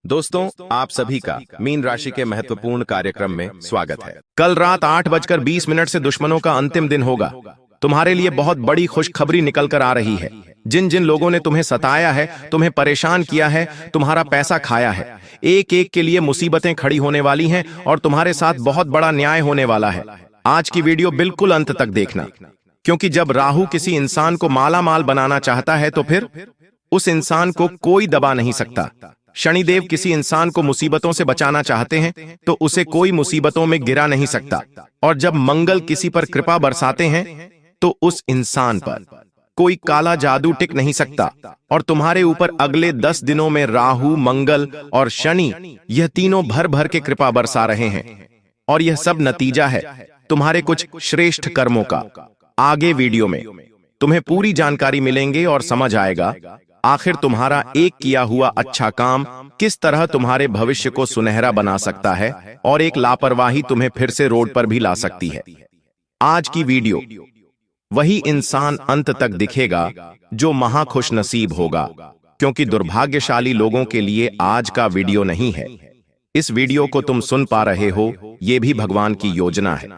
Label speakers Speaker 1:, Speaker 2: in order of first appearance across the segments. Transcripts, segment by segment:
Speaker 1: दोस्तों, आप सभी का मीन राशि के महत्वपूर्ण कार्यक्रम में स्वागत है। कल रात 8:20 से दुश्मनों का अंतिम दिन होगा। तुम्हारे लिए बहुत बड़ी खुशखबरी निकल कर आ रही है। जिन जिन लोगों ने तुम्हें सताया है, तुम्हें परेशान किया है, तुम्हारा पैसा खाया है, एक एक के लिए मुसीबतें खड़ी होने वाली हैं और तुम्हारे साथ बहुत बड़ा न्याय होने वाला है। आज की वीडियो बिल्कुल अंत तक देखना, क्योंकि जब राहु किसी इंसान को माला माल बनाना चाहता है तो फिर उस इंसान को कोई दबा नहीं सकता। शनिदेव किसी इंसान को मुसीबतों से बचाना चाहते हैं तो उसे कोई मुसीबतों में गिरा नहीं सकता, और जब मंगल किसी पर कृपा बरसाते हैं तो उस इंसान पर कोई काला जादू टिक नहीं सकता। और तुम्हारे ऊपर अगले 10 दिनों में राहु, मंगल और शनि, यह तीनों भर भर के कृपा बरसा रहे हैं, और यह सब नतीजा है तुम्हारे कुछ श्रेष्ठ कर्मों का। आगे वीडियो में तुम्हें पूरी जानकारी मिलेंगे और समझ आएगा आखिर तुम्हारा एक किया हुआ अच्छा काम किस तरह तुम्हारे भविष्य को सुनहरा बना सकता है, और एक लापरवाही तुम्हें फिर से रोड पर भी ला सकती है। आज की वीडियो वही इंसान अंत तक दिखेगा जो महाखुश नसीब होगा, क्योंकि दुर्भाग्यशाली लोगों के लिए आज का वीडियो नहीं है। इस वीडियो को तुम सुन पा रहे हो, यह भी भगवान की योजना है।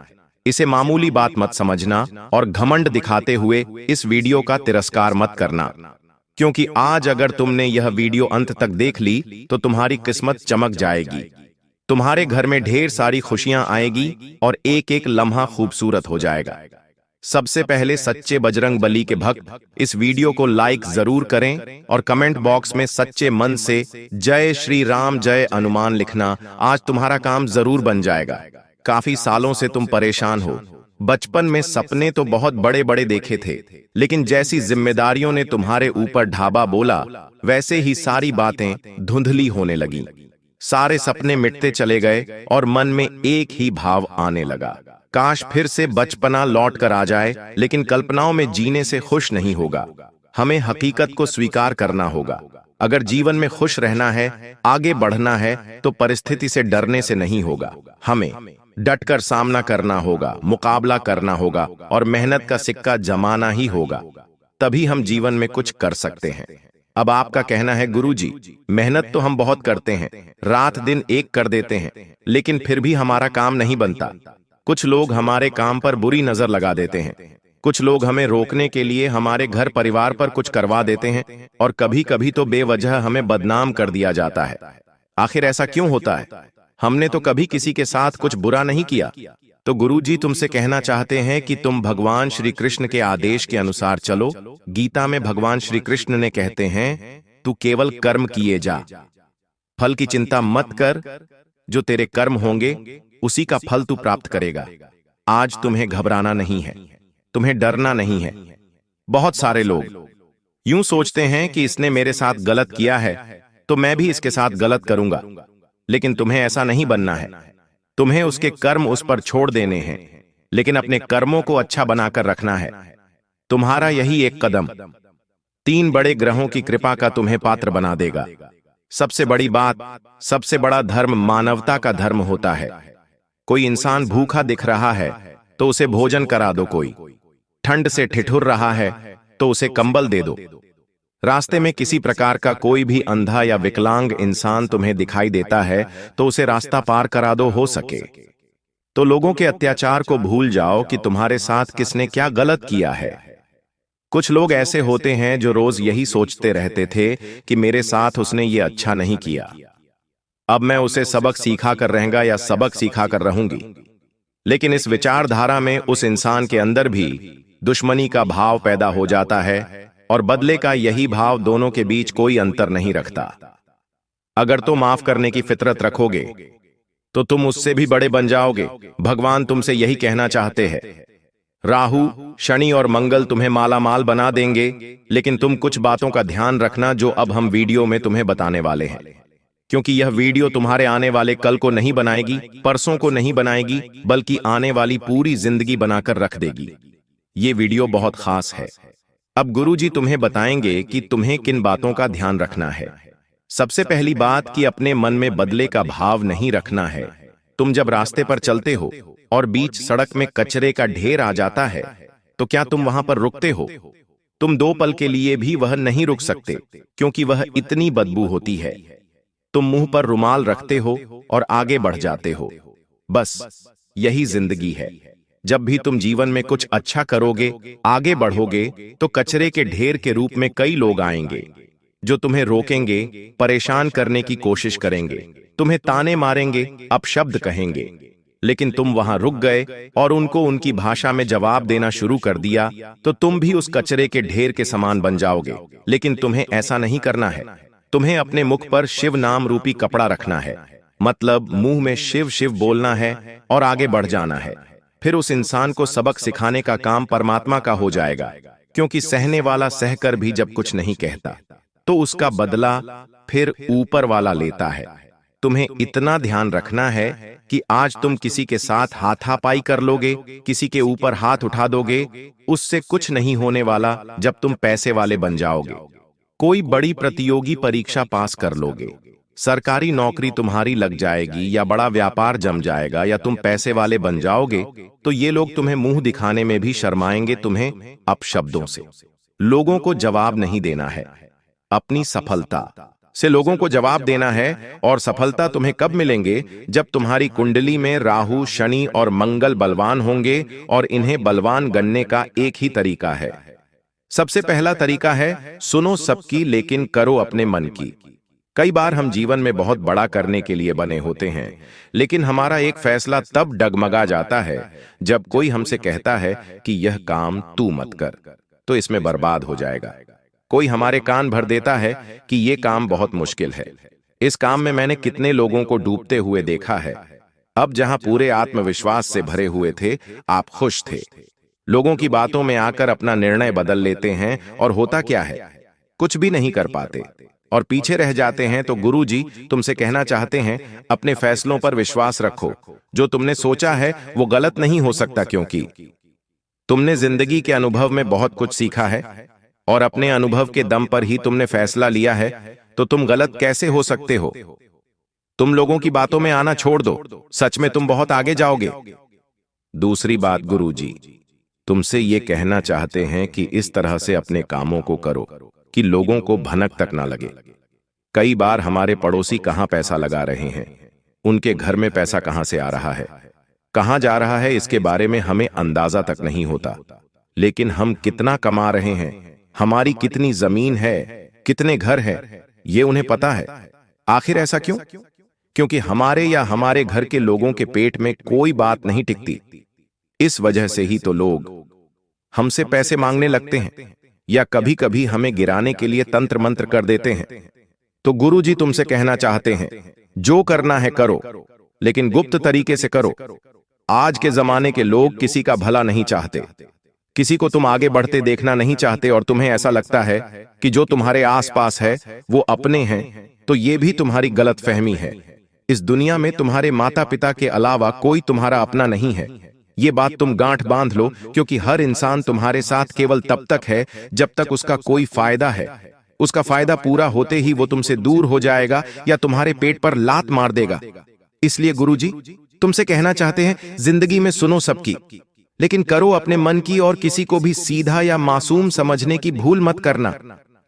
Speaker 1: इसे मामूली बात मत समझना और घमंड दिखाते हुए इस वीडियो का तिरस्कार मत करना, क्योंकि आज अगर तुमने यह वीडियो अंत तक देख ली तो तुम्हारी किस्मत चमक जाएगी। तुम्हारे घर में ढेर सारी खुशियां आएगी और एक एक लम्हा खूबसूरत हो जाएगा। सबसे पहले सच्चे बजरंग बली के भक्त इस वीडियो को लाइक जरूर करें और कमेंट बॉक्स में सच्चे मन से जय श्री राम, जय हनुमान लिखना। आज तुम्हारा काम जरूर बन जाएगा। काफी सालों से तुम परेशान हो। बचपन में सपने तो बहुत बड़े बड़े देखे थे, लेकिन जैसी जिम्मेदारियों ने तुम्हारे ऊपर ढाबा बोला, वैसे ही सारी बातें धुंधली होने लगीं। सारे सपने मिटते चले गए और मन में एक ही भाव आने लगा, काश फिर से बचपना लौट कर आ जाए। लेकिन कल्पनाओं में जीने से खुश नहीं होगा, हमें हकीकत को स्वीकार करना होगा। अगर जीवन में खुश रहना है, आगे बढ़ना है, तो परिस्थिति से डरने से नहीं होगा। हमें डटकर सामना करना होगा, मुकाबला करना होगा और मेहनत का सिक्का जमाना ही होगा। तभी हम जीवन में कुछ कर सकते हैं। अब आपका कहना है, गुरुजी, मेहनत तो हम बहुत करते हैं, रात दिन एक कर देते हैं, लेकिन फिर भी हमारा काम नहीं बनता। कुछ लोग हमारे काम पर बुरी नजर लगा देते हैं, कुछ लोग हमें रोकने के लिए हमारे घर परिवार पर कुछ करवा देते हैं, और कभी कभी तो बेवजह हमें बदनाम कर दिया जाता है। आखिर ऐसा क्यों होता है? हमने तो कभी किसी के साथ कुछ बुरा नहीं किया। तो गुरुजी तुमसे कहना चाहते हैं कि तुम भगवान श्री कृष्ण के आदेश के अनुसार चलो। गीता में भगवान श्री कृष्ण ने कहते हैं, तू केवल कर्म किए जा, फल की चिंता मत कर। जो तेरे कर्म होंगे उसी का फल तू प्राप्त करेगा। आज तुम्हें घबराना नहीं है, तुम्हें डरना नहीं है। बहुत सारे लोग यूं सोचते हैं कि इसने मेरे साथ गलत किया है तो मैं भी इसके साथ गलत करूंगा, लेकिन तुम्हें ऐसा नहीं बनना है। तुम्हें उसके कर्म उस पर छोड़ देने हैं, लेकिन अपने कर्मों को अच्छा बनाकर रखना है। तुम्हारा यही एक कदम 3 बड़े ग्रहों की कृपा का तुम्हें पात्र बना देगा। सबसे बड़ी बात, सबसे बड़ा धर्म मानवता का धर्म होता है। कोई इंसान भूखा दिख रहा है तो उसे भोजन करा दो, कोई ठंड से ठिठुर रहा है तो उसे कंबल दे दो। रास्ते में किसी प्रकार का कोई भी अंधा या विकलांग इंसान तुम्हें दिखाई देता है तो उसे रास्ता पार करा दो, हो सके तो लोगों के अत्याचार को भूल जाओ कि तुम्हारे साथ किसने क्या गलत किया है। कुछ लोग ऐसे होते हैं जो रोज यही सोचते रहते थे कि मेरे साथ उसने ये अच्छा नहीं किया, अब मैं उसे सबक सिखा कर रहूंगा या सबक सिखा कर रहूंगी। लेकिन इस विचारधारा में उस इंसान के अंदर भी दुश्मनी का भाव पैदा हो जाता है, और बदले का यही भाव दोनों के बीच कोई अंतर नहीं रखता। अगर तुम माफ करने की फितरत रखोगे तो तुम उससे भी बड़े बन जाओगे। भगवान तुमसे यही कहना चाहते हैं। राहु, शनि और मंगल तुम्हें माला माल बना देंगे, लेकिन तुम कुछ बातों का ध्यान रखना जो अब हम वीडियो में तुम्हें बताने वाले हैं, क्योंकि यह वीडियो तुम्हारे आने वाले कल को नहीं बनाएगी, परसों को नहीं बनाएगी, बल्कि आने वाली पूरी जिंदगी बनाकर रख देगी। ये वीडियो बहुत खास है। अब गुरुजी तुम्हें बताएंगे कि तुम्हें किन बातों का ध्यान रखना है। सबसे पहली बात कि अपने मन में बदले का भाव नहीं रखना है। तुम जब रास्ते पर चलते हो और बीच सड़क में कचरे का ढेर आ जाता है तो क्या तुम वहां पर रुकते हो? तुम 2 पल के लिए भी वह नहीं रुक सकते, क्योंकि वह इतनी बदबू होती है। तुम मुंह पर रुमाल रखते हो और आगे बढ़ जाते हो। बस यही जिंदगी है। जब भी तुम जीवन में कुछ अच्छा करोगे, आगे बढ़ोगे, तो कचरे के ढेर के रूप में कई लोग आएंगे जो तुम्हें रोकेंगे, परेशान करने की कोशिश करेंगे, तुम्हें ताने मारेंगे, अपशब्द कहेंगे। लेकिन तुम वहां रुक गए और उनको उनकी भाषा में जवाब देना शुरू कर दिया, तो तुम भी उस कचरे के ढेर के समान बन जाओगे। लेकिन तुम्हें ऐसा नहीं करना है। तुम्हें अपने मुख पर शिव नाम रूपी कपड़ा रखना है, मतलब मुंह में शिव शिव बोलना है और आगे बढ़ जाना है। फिर उस इंसान को सबक सिखाने का काम परमात्मा का हो जाएगा, क्योंकि सहने वाला सहकर भी जब कुछ नहीं कहता, तो उसका बदला फिर ऊपर वाला लेता है। तुम्हें इतना ध्यान रखना है कि आज तुम किसी के साथ हाथापाई कर लोगे, किसी के ऊपर हाथ उठा दोगे, उससे कुछ नहीं होने वाला जब तुम पैसे वाले बन जाओगे। कोई बड़ी प्रतियोगी परीक्षा पास कर लोगे, सरकारी नौकरी तुम्हारी लग जाएगी या बड़ा व्यापार जम जाएगा या तुम पैसे वाले बन जाओगे, तो ये लोग तुम्हें मुंह दिखाने में भी शर्माएंगे तुम्हें अपशब्दों से। लोगों को जवाब नहीं देना है, अपनी सफलता से लोगों को जवाब देना है। और सफलता तुम्हें कब मिलेंगे? जब तुम्हारी कुंडली में राहु, शनि और मंगल बलवान होंगे। और इन्हें बलवान गणने का एक ही तरीका है। सबसे पहला तरीका है, सुनो सबकी लेकिन करो अपने मन की। कई बार हम जीवन में बहुत बड़ा करने के लिए बने होते हैं, लेकिन हमारा एक फैसला तब डगमगा जाता है जब कोई हमसे कहता है कि यह काम तू मत कर, तो इसमें बर्बाद हो जाएगा। कोई हमारे कान भर देता है कि यह काम बहुत मुश्किल है। इस काम में मैंने कितने लोगों को डूबते हुए देखा है। अब जहां पूरे आत्मविश्वास से भरे हुए थे, आप खुश थे। लोगों की बातों में आकर अपना निर्णय बदल लेते हैं और होता क्या है? कुछ भी नहीं कर पाते और पीछे रह जाते हैं। तो गुरुजी तुमसे कहना चाहते हैं, अपने फैसलों पर विश्वास रखो। जो तुमने सोचा है वो गलत नहीं हो सकता, क्योंकि तुमने जिंदगी के अनुभव में बहुत कुछ सीखा है और अपने अनुभव के दम पर ही तुमने फैसला लिया है, तो तुम गलत कैसे हो सकते हो? तुम लोगों की बातों में आना छोड़ दो, सच में तुम बहुत आगे जाओगे। दूसरी बात, गुरुजी तुमसे ये कहना चाहते हैं कि इस तरह से अपने कामों को करो कि लोगों को भनक तक ना लगे। कई बार हमारे पड़ोसी कहां पैसा लगा रहे हैं, उनके घर में पैसा कहां से आ रहा है, कहां जा रहा है, इसके बारे में हमें अंदाजा तक नहीं होता। लेकिन हम कितना कमा रहे हैं, हमारी कितनी जमीन है, कितने घर हैं, ये उन्हें पता है। आखिर ऐसा क्यों? क्योंकि हमारे या हमारे घर के लोगों के पेट में कोई बात नहीं टिकती। इस वजह से ही तो लोग हमसे पैसे मांगने लगते हैं या कभी कभी हमें गिराने के लिए तंत्र मंत्र कर देते हैं। तो गुरुजी तुमसे कहना चाहते हैं, जो करना है करो, लेकिन गुप्त तरीके से करो। आज के जमाने के लोग किसी का भला नहीं चाहते, किसी को तुम आगे बढ़ते देखना नहीं चाहते, और तुम्हें ऐसा लगता है कि जो तुम्हारे आसपास है वो अपने हैं, तो ये भी तुम्हारी गलतफहमी है। इस दुनिया में तुम्हारे माता पिता के अलावा कोई तुम्हारा अपना नहीं है। ये बात तुम गांठ बांध लो, क्योंकि हर इंसान तुम्हारे साथ केवल तब तक है जब तक उसका कोई फायदा है। उसका फायदा पूरा होते ही वो तुमसे दूर हो जाएगा या तुम्हारे पेट पर लात मार देगा। इसलिए गुरुजी तुमसे कहना चाहते हैं, जिंदगी में सुनो सबकी, लेकिन करो अपने मन की, और किसी को भी सीधा या मासूम समझने की भूल मत करना,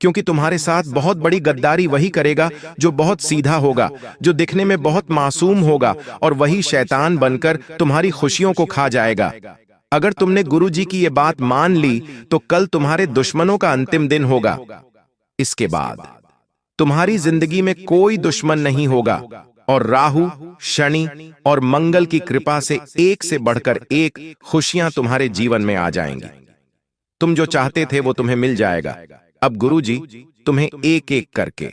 Speaker 1: क्योंकि तुम्हारे साथ बहुत बड़ी गद्दारी वही करेगा जो बहुत सीधा होगा, जो दिखने में बहुत मासूम होगा, और वही शैतान बनकर तुम्हारी खुशियों को खा जाएगा। अगर तुमने गुरुजी की ये बात मान ली, तो कल तुम्हारे दुश्मनों का अंतिम दिन होगा। इसके बाद तुम्हारी जिंदगी में कोई दुश्मन नहीं होगा, और राहु, शनि और मंगल की कृपा से एक से बढ़कर एक खुशियां तुम्हारे जीवन में आ जाएंगी। तुम जो चाहते थे वो तुम्हें मिल जाएगा। अब गुरुजी तुम्हें एक एक करके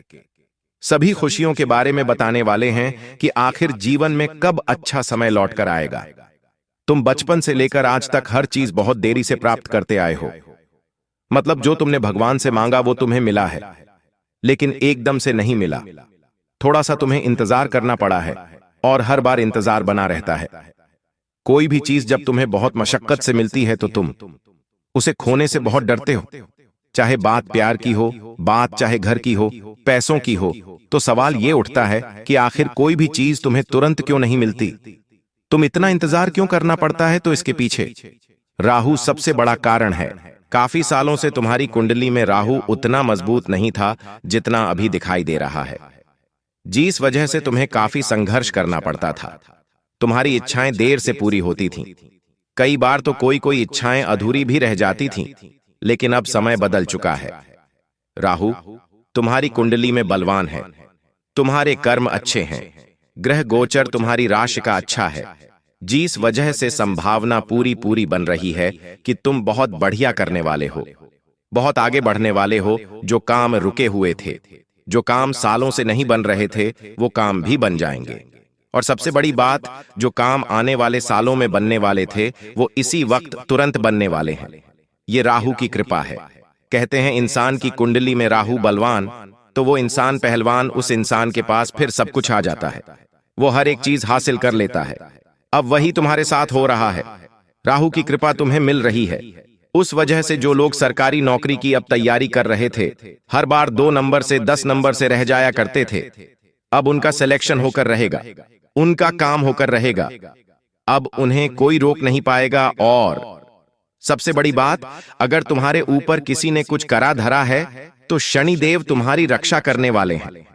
Speaker 1: सभी खुशियों के बारे में बताने वाले हैं कि आखिर जीवन में कब अच्छा समय लौट कर आएगा। तुम बचपन से लेकर आज तक हर चीज बहुत देरी से प्राप्त करते आए हो, मतलब जो तुमने भगवान से मांगा वो तुम्हें मिला है, लेकिन एकदम से नहीं मिला। थोड़ा सा तुम्हें इंतजार करना पड़ा है, और हर बार इंतजार बना रहता है। कोई भी चीज जब तुम्हें बहुत मशक्कत से मिलती है तो तुम उसे खोने से बहुत डरते हो। चाहे बात प्यार की हो, बात चाहे घर की हो, पैसों की हो, तो सवाल ये उठता है कि आखिर कोई भी चीज तुम्हें तुरंत क्यों नहीं मिलती? तुम इतना इंतजार क्यों करना पड़ता है? तो इसके पीछे राहु सबसे बड़ा कारण है। काफी सालों से तुम्हारी कुंडली में राहु उतना मजबूत नहीं था जितना अभी दिखाई दे रहा है। जिस वजह से तुम्हें काफी संघर्ष करना पड़ता था। तुम्हारी इच्छाएं देर से पूरी होती थीं। कई बार तो कोई कोई इच्छाएं अधूरी भी रह जाती थीं, लेकिन अब समय बदल चुका है। राहु तुम्हारी कुंडली में बलवान है। तुम्हारे कर्म अच्छे हैं। ग्रह गोचर तुम्हारी राशि का अच्छा है, जिस वजह से संभावना पूरी बन रही है कि तुम बहुत बढ़िया करने वाले हो, बहुत आगे बढ़ने वाले हो। जो काम रुके हुए थे, जो काम सालों से नहीं बन रहे थे, वो काम भी बन जाएंगे। और सबसे बड़ी बात, जो काम आने वाले सालों में बनने वाले थे, वो इसी वक्त तुरंत बनने वाले हैं। ये राहु की कृपा है। कहते हैं इंसान की कुंडली में राहु बलवान, तो वो इंसान पहलवान, उस इंसान के पास फिर सब कुछ आ जाता है। वो हर एक चीज हासिल कर लेता है। अब वही तुम्हारे साथ हो रहा है। राहु की कृपा तुम्हें मिल रही है। उस वजह से जो लोग सरकारी नौकरी की अब तैयारी कर रहे थे, हर बार 2 नंबर से 10 नंबर से रह जाया करते थे, अब उनका सिलेक्शन होकर रहेगा, उनका काम होकर रहेगा। अब उन्हें कोई रोक नहीं पाएगा। और सबसे बड़ी बात, अगर तुम्हारे ऊपर किसी ने कुछ करा धरा है, तो शनिदेव तुम्हारी रक्षा करने वाले हैं।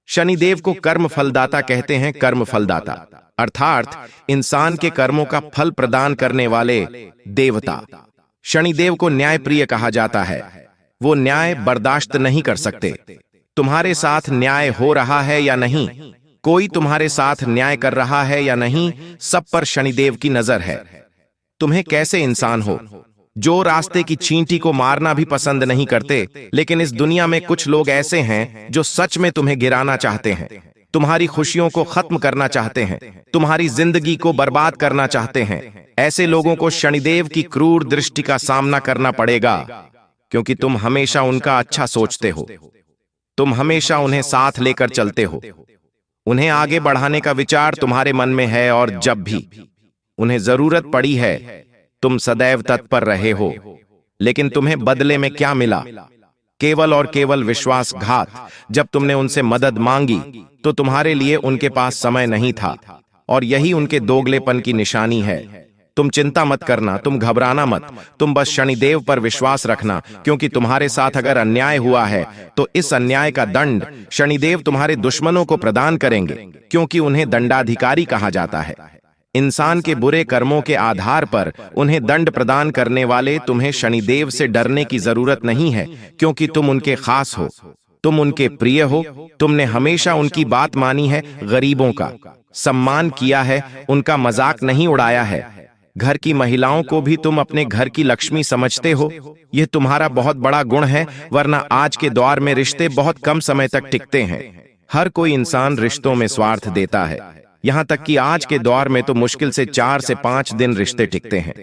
Speaker 1: शनिदेव को कर्म फलदाता कहते हैं। कर्म फलदाता अर्थात इंसान के कर्मों का फल प्रदान करने वाले देवता। शनिदेव को न्यायप्रिय कहा जाता है। वो न्याय बर्दाश्त नहीं कर सकते। तुम्हारे साथ न्याय हो रहा है या नहीं, कोई तुम्हारे साथ न्याय कर रहा है या नहीं, सब पर शनिदेव की नजर है। तुम्हें कैसे इंसान हो, जो रास्ते की चींटी को मारना भी पसंद नहीं करते, लेकिन इस दुनिया में कुछ लोग ऐसे हैं जो सच में तुम्हें गिराना चाहते हैं, तुम्हारी खुशियों को खत्म करना चाहते हैं, तुम्हारी जिंदगी को बर्बाद करना चाहते हैं। ऐसे लोगों को शनिदेव की क्रूर दृष्टि का सामना करना पड़ेगा, क्योंकि तुम हमेशा उनका अच्छा सोचते हो। तुम हमेशा उन्हें साथ लेकर चलते हो। उन्हें आगे बढ़ाने का विचार तुम्हारे मन में है, और जब भी उन्हें जरूरत पड़ी है, तुम सदैव तत्पर रहे हो। लेकिन तुम्हें बदले में क्या मिला? केवल और केवल विश्वासघात। जब तुमने उनसे मदद मांगी, तो तुम्हारे लिए उनके पास समय नहीं था, और यही उनके दोगलेपन की निशानी है। तुम चिंता मत करना, तुम घबराना मत, तुम बस शनिदेव पर विश्वास रखना, क्योंकि तुम्हारे साथ अगर अन्याय हुआ है, तो इस अन्याय का दंड शनिदेव तुम्हारे दुश्मनों को प्रदान करेंगे, क्योंकि उन्हें दंडाधिकारी कहा जाता है। इंसान के बुरे कर्मों के आधार पर उन्हें दंड प्रदान करने वाले तुम्हें शनिदेव से डरने की जरूरत नहीं है, क्योंकि तुम उनके खास हो, तुम उनके प्रिय हो। तुमने हमेशा उनकी बात मानी है, गरीबों का सम्मान किया है, उनका मजाक नहीं उड़ाया है। घर की महिलाओं को भी तुम अपने घर की लक्ष्मी समझते हो। यह तुम्हारा बहुत बड़ा गुण है, वरना आज के दौर में रिश्ते बहुत कम समय तक टिकते हैं। हर कोई इंसान रिश्तों में स्वार्थ देता है, यहां तक कि आज के दौर में तो मुश्किल से 4 से 5 दिन रिश्ते टिकते हैं,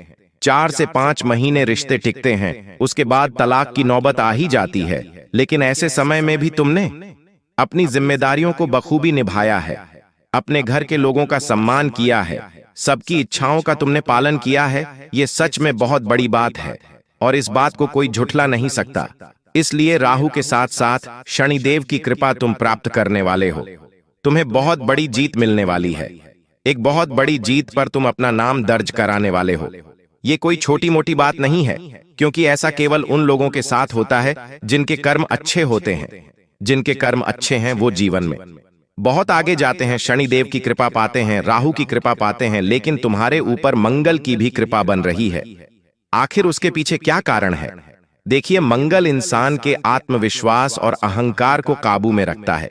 Speaker 1: 4 से 5 महीने रिश्ते टिकते हैं, उसके बाद तलाक की नौबत आ ही जाती है। लेकिन ऐसे समय में भी तुमने अपनी जिम्मेदारियों को बखूबी निभाया है, अपने घर के लोगों का सम्मान किया है, सबकी इच्छाओं का तुमने पालन किया है। ये सच में बहुत बड़ी बात है, और इस बात को कोई झुठला नहीं सकता। इसलिए राहु के साथ साथ शनिदेव की कृपा तुम प्राप्त करने वाले हो। तुम्हें बहुत बड़ी जीत मिलने वाली है। एक बहुत बड़ी जीत पर तुम अपना नाम दर्ज कराने वाले हो। ये कोई छोटी मोटी बात नहीं है, क्योंकि ऐसा केवल उन लोगों के साथ होता है जिनके कर्म अच्छे होते हैं। जिनके कर्म अच्छे हैं वो जीवन में बहुत आगे जाते हैं, शनिदेव की कृपा पाते हैं, राहु की कृपा पाते हैं, लेकिन तुम्हारे ऊपर मंगल की भी कृपा बन रही है। आखिर उसके पीछे क्या कारण है? देखिए, मंगल इंसान के आत्मविश्वास और अहंकार को काबू में रखता है।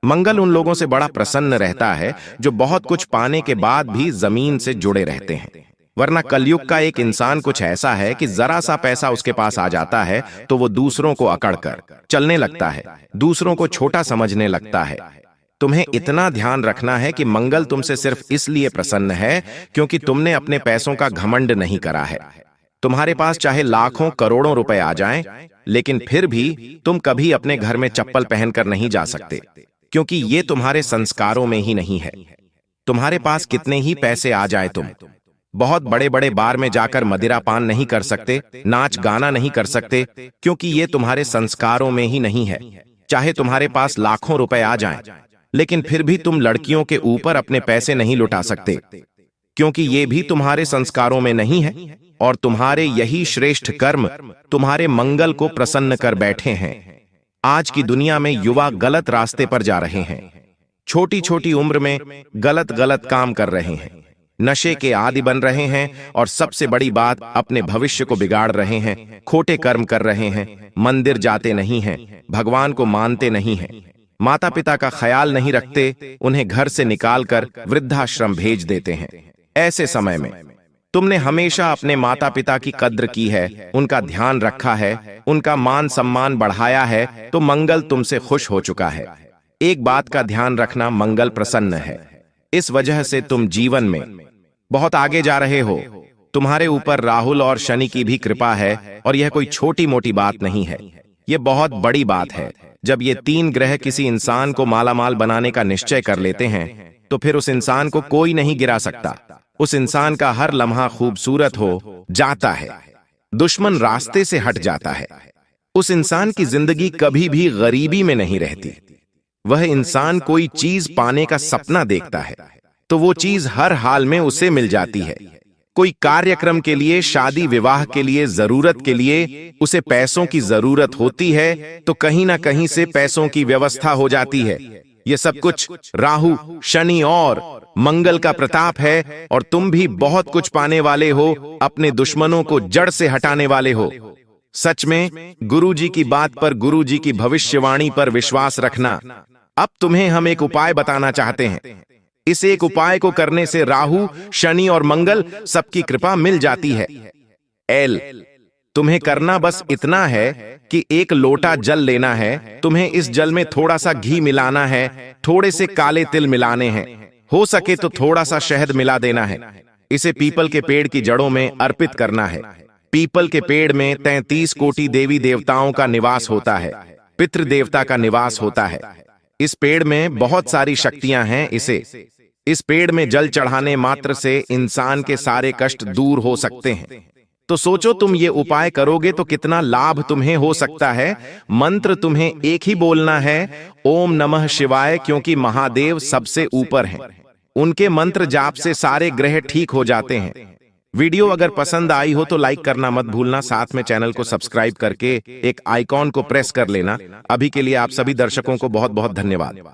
Speaker 1: मंगल उन लोगों से बड़ा प्रसन्न रहता है जो बहुत कुछ पाने के बाद भी जमीन से जुड़े रहते हैं। वरना कलयुग का एक इंसान कुछ ऐसा है कि जरा सा पैसा उसके पास आ जाता है तो वो दूसरों को अकड़कर चलने लगता है, दूसरों को छोटा समझने लगता है। तुम्हें इतना ध्यान रखना है कि मंगल तुमसे सिर्फ इसलिए प्रसन्न है क्योंकि तुमने अपने पैसों का घमंड नहीं करा है। तुम्हारे पास चाहे लाखों करोड़ों रुपए आ जाएं, लेकिन फिर भी तुम कभी अपने घर में चप्पल पहनकर नहीं जा सकते, क्योंकि ये तुम्हारे संस्कारों में ही नहीं है। तुम्हारे पास कितने ही पैसे आ जाए, तुम बहुत बड़े बड़े बार में जाकर मदिरा पान नहीं कर सकते, नाच गाना नहीं कर सकते, क्योंकि ये तुम्हारे संस्कारों में ही नहीं है। चाहे तुम्हारे पास लाखों रुपए आ जाएं, लेकिन फिर भी तुम लड़कियों के ऊपर अपने पैसे नहीं लुटा सकते, क्योंकि ये भी तुम्हारे संस्कारों में नहीं है। और तुम्हारे यही श्रेष्ठ कर्म तुम्हारे मंगल को प्रसन्न कर बैठे हैं। आज की दुनिया में युवा गलत रास्ते पर जा रहे हैं। छोटी छोटी उम्र में गलत गलत काम कर रहे हैं, नशे के आदी बन रहे हैं और सबसे बड़ी बात अपने भविष्य को बिगाड़ रहे हैं, खोटे कर्म कर रहे हैं, मंदिर जाते नहीं हैं, भगवान को मानते नहीं हैं, माता पिता का ख्याल नहीं रखते, उन्हें घर से निकालकर वृद्धाश्रम भेज देते हैं। ऐसे समय में तुमने हमेशा अपने माता पिता की कद्र की है, उनका ध्यान रखा है, उनका मान सम्मान बढ़ाया है, तो मंगल तुमसे खुश हो चुका है। एक बात का ध्यान रखना, मंगल प्रसन्न है। इस वजह से तुम जीवन में बहुत आगे जा रहे हो। तुम्हारे ऊपर राहुल और शनि की भी कृपा है और यह कोई छोटी मोटी बात नहीं है, यह बहुत बड़ी बात है। जब ये तीन ग्रह किसी इंसान को मालामाल बनाने का निश्चय कर लेते हैं तो फिर उस इंसान को कोई नहीं गिरा सकता। उस इंसान का हर लम्हा खूबसूरत हो जाता है, दुश्मन रास्ते से हट जाता है। उस इंसान की जिंदगी कभी भी गरीबी में नहीं रहती। वह इंसान कोई चीज पाने का सपना देखता है तो वो चीज हर हाल में उसे मिल जाती है। कोई कार्यक्रम के लिए, शादी विवाह के लिए, जरूरत के लिए उसे पैसों की जरूरत होती है तो कहीं ना कहीं से पैसों की व्यवस्था हो जाती है। ये सब कुछ राहु, शनि और मंगल का प्रताप है और तुम भी बहुत कुछ पाने वाले हो, अपने दुश्मनों को जड़ से हटाने वाले हो। सच में गुरुजी की बात पर, गुरुजी की भविष्यवाणी पर विश्वास रखना। अब तुम्हें हम एक उपाय बताना चाहते हैं। इस एक उपाय को करने से राहु, शनि और मंगल सबकी कृपा मिल जाती है। तुम्हें करना बस इतना है कि एक लोटा जल लेना है, तुम्हें इस जल में थोड़ा सा घी मिलाना है, थोड़े से काले तिल मिलाने हैं, हो सके तो थोड़ा सा शहद मिला देना है। इसे पीपल के पेड़ की जड़ों में अर्पित करना है। पीपल के पेड़ में 33 कोटि देवी देवताओं का निवास होता है, पितृ देवता का निवास होता है। इस पेड़ में बहुत सारी शक्तियां हैं। इस पेड़ में जल चढ़ाने मात्र से इंसान के सारे कष्ट दूर हो सकते हैं। तो सोचो, तुम ये उपाय करोगे तो कितना लाभ तुम्हें हो सकता है। मंत्र तुम्हें एक ही बोलना है, ओम नमः शिवाय, क्योंकि महादेव सबसे ऊपर हैं। उनके मंत्र जाप से सारे ग्रह ठीक हो जाते हैं। वीडियो अगर पसंद आई हो तो लाइक करना मत भूलना, साथ में चैनल को सब्सक्राइब करके एक आइकॉन को प्रेस कर लेना। अभी के लिए आप सभी दर्शकों को बहुत बहुत धन्यवाद।